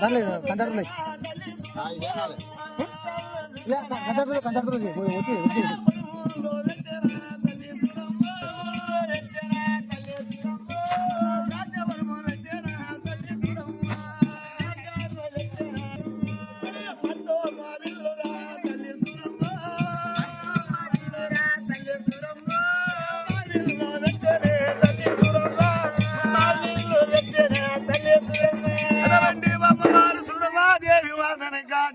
దాంట్లో కంచారులు కంచారులు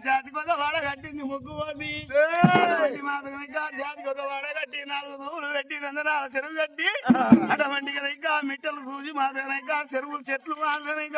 జాతికి ఒక వాడ కట్టింది ముగ్గు పోసి జాతికి ఒక వాడ కట్టి 4 దూలు పెట్టి 2 చెరువు కట్టి అటువంటి ఇంకా మిట్టలు చూసి మాదనక చెరువులు చెట్లు మాదనక